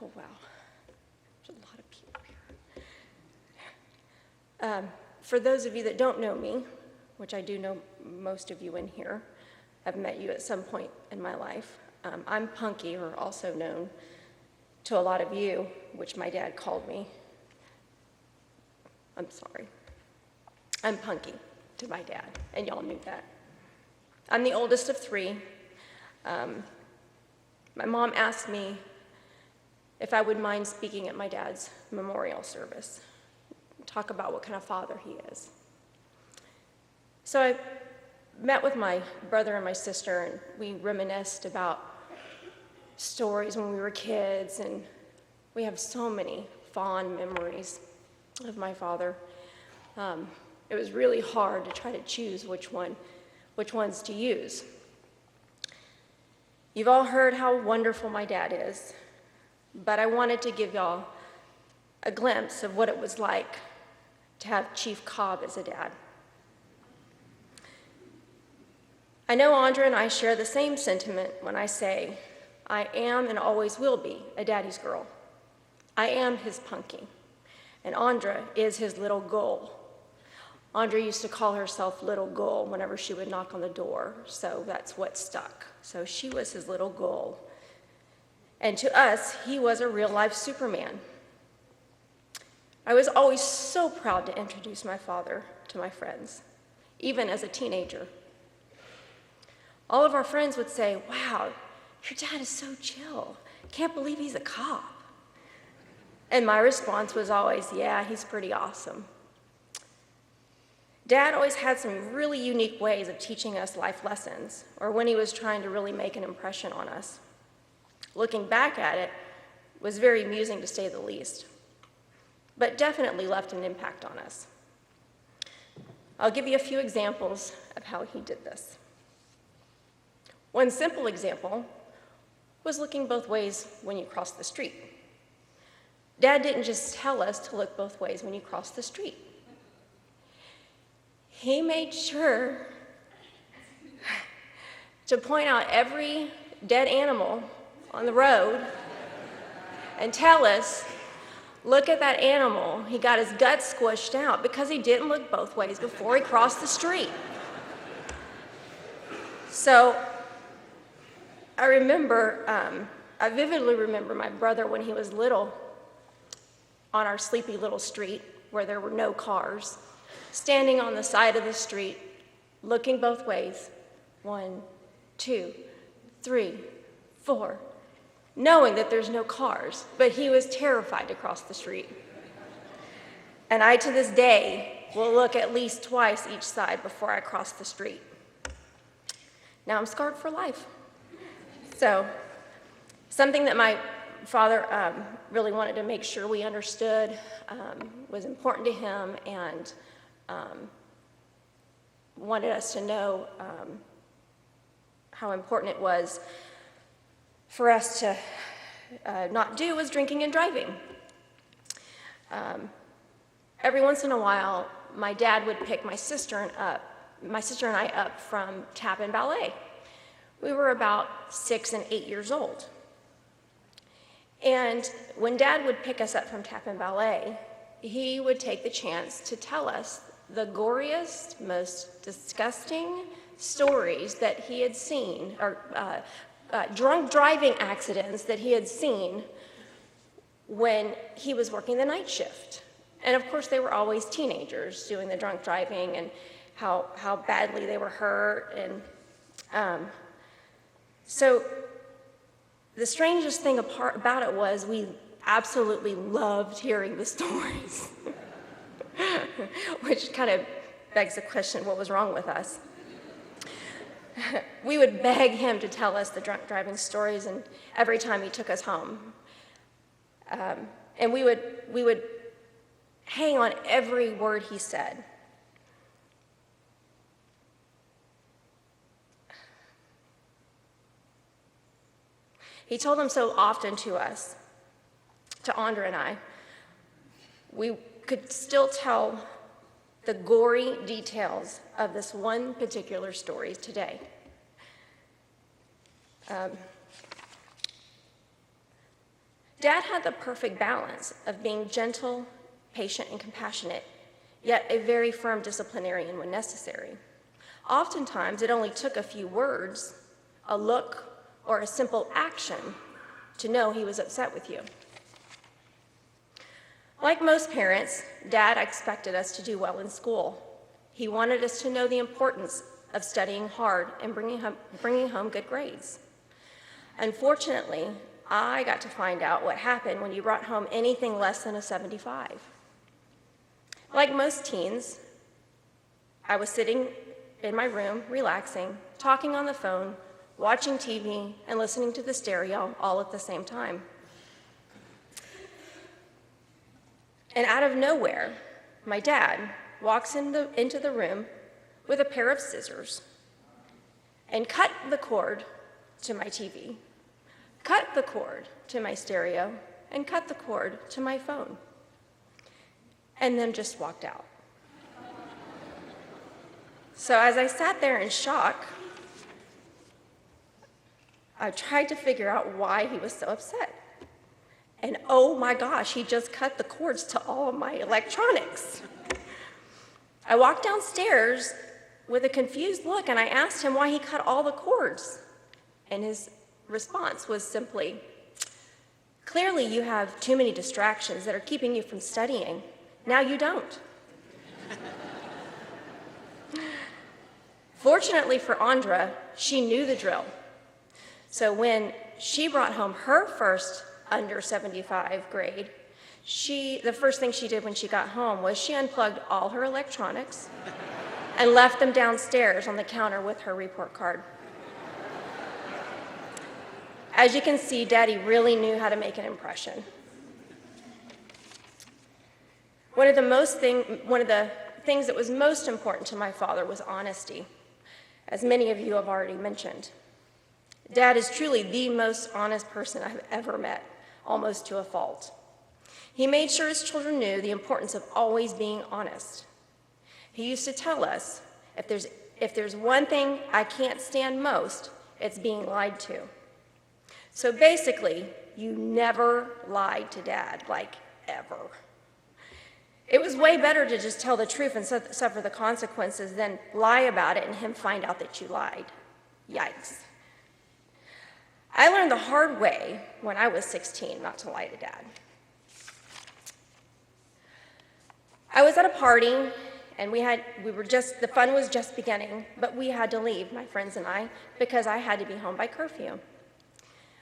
Oh, wow. There's a lot of people here. For those of you that don't know me, which I do know most of you in here, I've met you at some point in my life. I'm Punky, or also known to a lot of you, which my dad called me. I'm sorry. I'm Punky to my dad, and y'all knew that. I'm the oldest of three. My mom asked me if I would mind speaking at my dad's memorial service, talk about what kind of father he is. So I met with my brother and my sister, and we reminisced about stories when we were kids, and we have so many fond memories of my father. It was really hard to try to choose which ones to use. You've all heard how wonderful my dad is, but I wanted to give y'all a glimpse of what it was like to have Chief Cobb as a dad. I know Andra and I share the same sentiment when I say, I am and always will be a daddy's girl. I am his Punky, and Andra is his little gull. Andra used to call herself Little Gull whenever she would knock on the door, so that's what stuck. So she was his little gull. And to us, he was a real-life Superman. I was always so proud to introduce my father to my friends, even as a teenager. All of our friends would say, wow, your dad is so chill. Can't believe he's a cop. And my response was always, yeah, he's pretty awesome. Dad always had some really unique ways of teaching us life lessons, or when he was trying to really make an impression on us. Looking back at it was very amusing, to say the least, but definitely left an impact on us. I'll give you a few examples of how he did this. One simple example was looking both ways when you crossed the street. Dad didn't just tell us to look both ways when you crossed the street. He made sure to point out every dead animal on the road and tell us, look at that animal. He got his guts squished out because he didn't look both ways before he crossed the street. So I vividly remember my brother when he was little on our sleepy little street where there were no cars, standing on the side of the street, looking both ways, 1, 2, 3, 4, knowing that there's no cars, but he was terrified to cross the street. And I, to this day, will look at least twice each side before I cross the street. Now I'm scarred for life. So, something that my father really wanted to make sure we understood was important to him, and wanted us to know how important it was for us to not do was drinking and driving. Every once in a while, my dad would pick my sister and I up from tap and ballet. We were about 6 and 8 years old. And when Dad would pick us up from tap and ballet, he would take the chance to tell us the goriest, most disgusting stories that he had seen, or drunk driving accidents that he had seen when he was working the night shift. And of course, they were always teenagers doing the drunk driving, and how badly they were hurt. And so the strangest thing about it was we absolutely loved hearing the stories, which kind of begs the question, what was wrong with us? We would beg him to tell us the drunk driving stories, and every time he took us home. And we would hang on every word he said. He told them so often to us, to Andra and I. We could still tell the gory details of this one particular story today. Dad had the perfect balance of being gentle, patient, and compassionate, yet a very firm disciplinarian when necessary. Oftentimes, it only took a few words, a look, or a simple action to know he was upset with you. Like most parents, Dad expected us to do well in school. He wanted us to know the importance of studying hard and bringing home good grades. Unfortunately, I got to find out what happened when you brought home anything less than a 75. Like most teens, I was sitting in my room, relaxing, talking on the phone, watching TV, and listening to the stereo all at the same time. And out of nowhere, my dad walks into the room with a pair of scissors and cut the cord to my TV, cut the cord to my stereo, and cut the cord to my phone, and then just walked out. So as I sat there in shock, I tried to figure out why he was so upset. And oh my gosh, he just cut the cords to all of my electronics. I walked downstairs with a confused look and I asked him why he cut all the cords. And his response was simply, "Clearly you have too many distractions that are keeping you from studying. Now you don't." Fortunately for Andra, she knew the drill. So when she brought home her first under 75 grade, the first thing she did when she got home was she unplugged all her electronics and left them downstairs on the counter with her report card. As you can see, Daddy really knew how to make an impression. One of the things that was most important to my father was honesty, as many of you have already mentioned. Dad is truly the most honest person I've ever met, almost to a fault. He made sure his children knew the importance of always being honest. He used to tell us, if there's one thing I can't stand most, it's being lied to. So basically, you never lied to Dad, like ever. It was way better to just tell the truth and suffer the consequences than lie about it and him find out that you lied. Yikes. I learned the hard way when I was 16 not to lie to Dad. I was at a party and the fun was just beginning, but we had to leave, my friends and I, because I had to be home by curfew.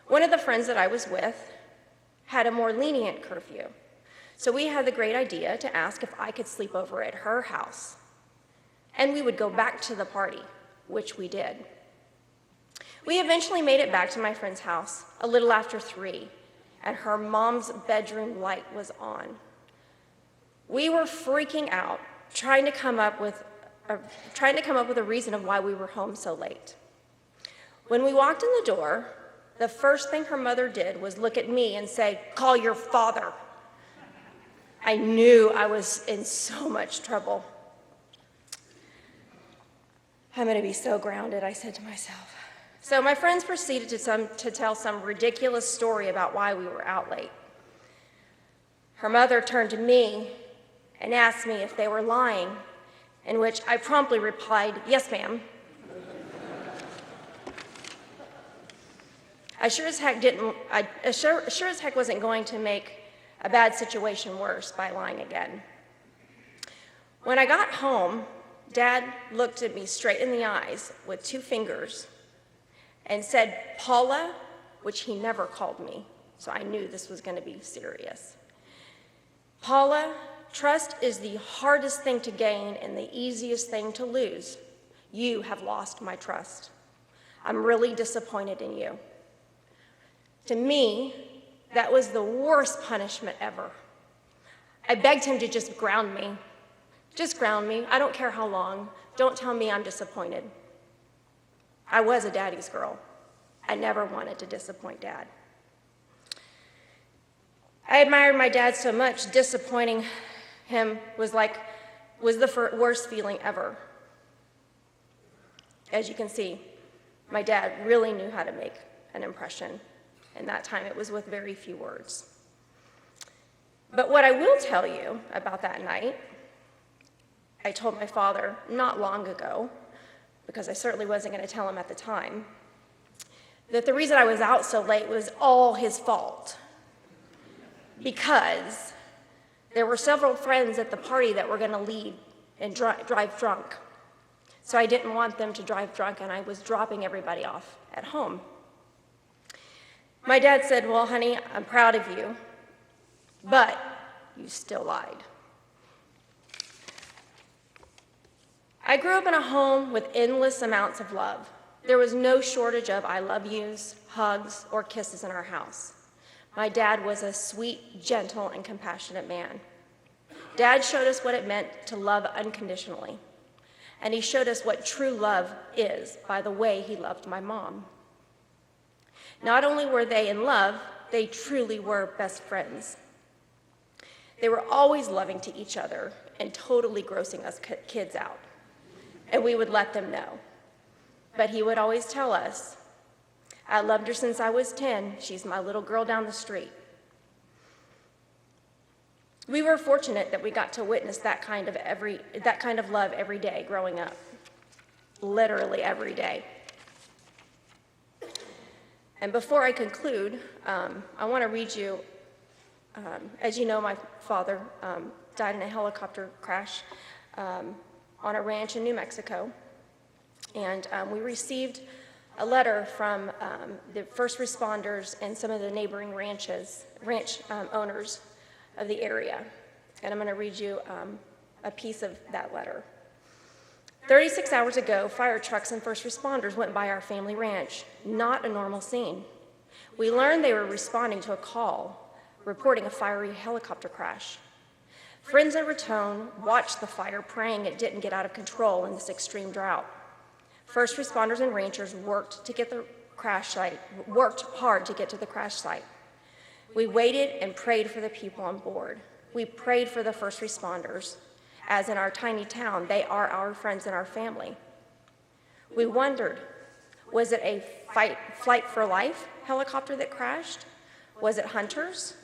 One of the friends that I was with had a more lenient curfew, so we had the great idea to ask if I could sleep over at her house. And we would go back to the party, which we did. We eventually made it back to my friend's house a little after 3, and her mom's bedroom light was on. We were freaking out, trying to come up with a reason of why we were home so late. When we walked in the door, the first thing her mother did was look at me and say, "Call your father." I knew I was in so much trouble. I'm going to be so grounded, I said to myself. So my friends proceeded to tell some ridiculous story about why we were out late. Her mother turned to me and asked me if they were lying, in which I promptly replied, "Yes, ma'am." I sure as heck wasn't going to make a bad situation worse by lying again. When I got home, Dad looked at me straight in the eyes with 2 fingers and said, "Paula," which he never called me, so I knew this was going to be serious. "Paula, trust is the hardest thing to gain and the easiest thing to lose. You have lost my trust. I'm really disappointed in you." To me, that was the worst punishment ever. I begged him to just ground me. Just ground me. I don't care how long. Don't tell me I'm disappointed. I was a daddy's girl. I never wanted to disappoint Dad. I admired my dad so much, disappointing him was the worst feeling ever. As you can see, my dad really knew how to make an impression, and that time it was with very few words. But what I will tell you about that night, I told my father not long ago, because I certainly wasn't going to tell him at the time, that the reason I was out so late was all his fault. Because there were several friends at the party that were going to leave and drive drunk. So I didn't want them to drive drunk, and I was dropping everybody off at home. My dad said, "Well, honey, I'm proud of you, but you still lied." I grew up in a home with endless amounts of love. There was no shortage of I love yous, hugs, or kisses in our house. My dad was a sweet, gentle, and compassionate man. Dad showed us what it meant to love unconditionally, and he showed us what true love is by the way he loved my mom. Not only were they in love, they truly were best friends. They were always loving to each other and totally grossing us kids out, and we would let them know. But he would always tell us, "I loved her since I was 10. She's my little girl down the street." We were fortunate that we got to witness that kind of love every day growing up, literally every day. And before I conclude, I want to read you, as you know, my father died in a helicopter crash on a ranch in New Mexico. And we received a letter from the first responders and some of the neighboring ranch owners of the area. And I'm going to read you a piece of that letter. 36 hours ago, fire trucks and first responders went by our family ranch. Not a normal scene. We learned they were responding to a call reporting a fiery helicopter crash. Friends in Raton watched the fire, praying it didn't get out of control in this extreme drought. First responders and rangers worked hard to get to the crash site. We waited and prayed for the people on board. We prayed for the first responders. As in our tiny town, they are our friends and our family. We wondered, was it a flight for life helicopter that crashed? Was it hunters?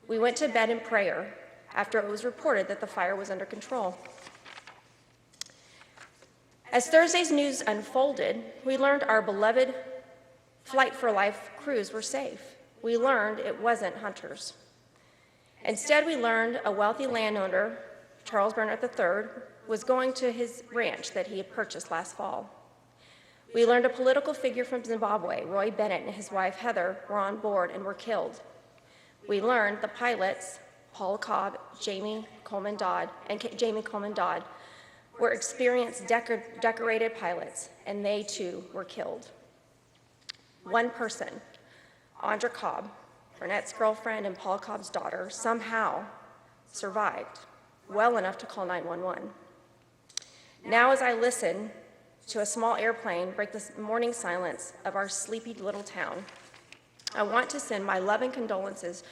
We went to bed in prayer after it was reported that the fire was under control. As Thursday's news unfolded, we learned our beloved Flight for Life crews were safe. We learned it wasn't hunters. Instead, we learned a wealthy landowner, Charles Burnett III, was going to his ranch that he had purchased last fall. We learned a political figure from Zimbabwe, Roy Bennett, and his wife Heather were on board and were killed. We learned the pilots, Paula Cobb, Jamie Coleman Dodd, were experienced decorated pilots, and they too were killed. One person, Andra Cobb, Burnett's girlfriend and Paula Cobb's daughter, somehow survived well enough to call 911. Now, as I listen to a small airplane break the morning silence of our sleepy little town, I want to send my love and condolences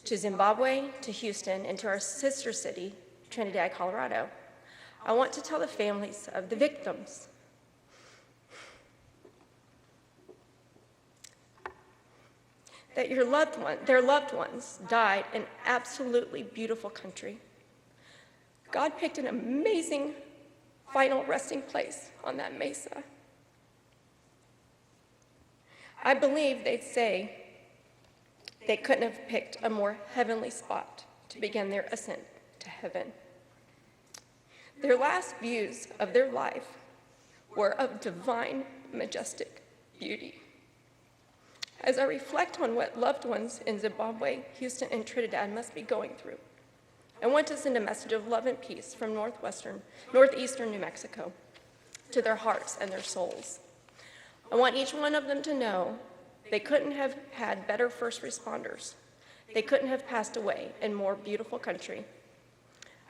to Zimbabwe, to Houston, and to our sister city, Trinidad, Colorado. I want to tell the families of the victims that their loved ones died in absolutely beautiful country. God picked an amazing final resting place on that mesa. I believe they'd say they couldn't have picked a more heavenly spot to begin their ascent to heaven. Their last views of their life were of divine, majestic beauty. As I reflect on what loved ones in Zimbabwe, Houston, and Trinidad must be going through, I want to send a message of love and peace from northeastern New Mexico to their hearts and their souls. I want each one of them to know they couldn't have had better first responders. They couldn't have passed away in more beautiful country.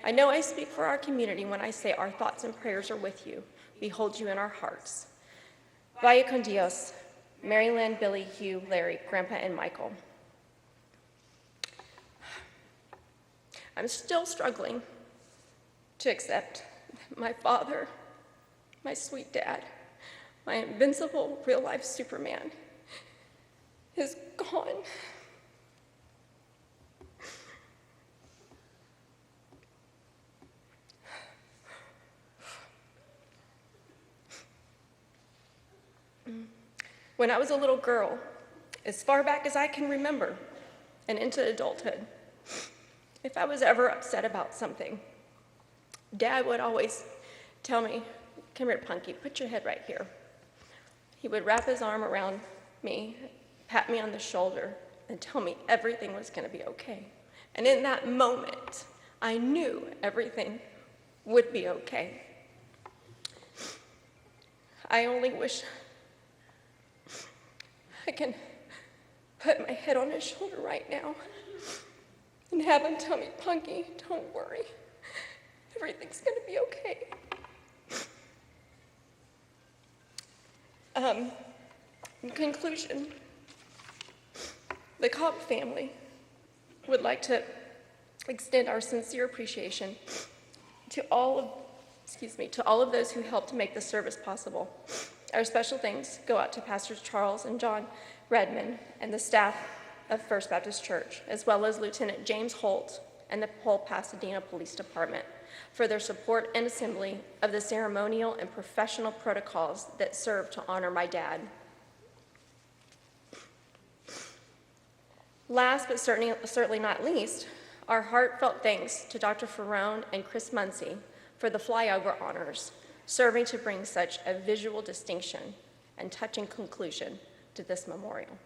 I know I speak for our community when I say our thoughts and prayers are with you. We hold you in our hearts. Vaya con Dios. Mary Lynn, Billy, Hugh, Larry, Grandpa, and Michael. I'm still struggling to accept my father, my sweet dad, my invincible real-life Superman, is gone. When I was a little girl, as far back as I can remember, and into adulthood, if I was ever upset about something, Dad would always tell me, "Come here, Punky, put your head right here." He would wrap his arm around me, pat me on the shoulder, and tell me everything was going to be okay. And in that moment, I knew everything would be okay. I only wish I can put my head on his shoulder right now and have him tell me, "Punky, don't worry. Everything's going to be okay." In conclusion, the Cobb family would like to extend our sincere appreciation to all of those who helped make the service possible. Our special thanks go out to Pastors Charles and John Redmond and the staff of First Baptist Church, as well as Lieutenant James Holt and the whole Pasadena Police Department for their support and assembly of the ceremonial and professional protocols that serve to honor my dad. Last but certainly not least, our heartfelt thanks to Dr. Ferrone and Chris Muncy for the flyover honors, serving to bring such a visual distinction and touching conclusion to this memorial.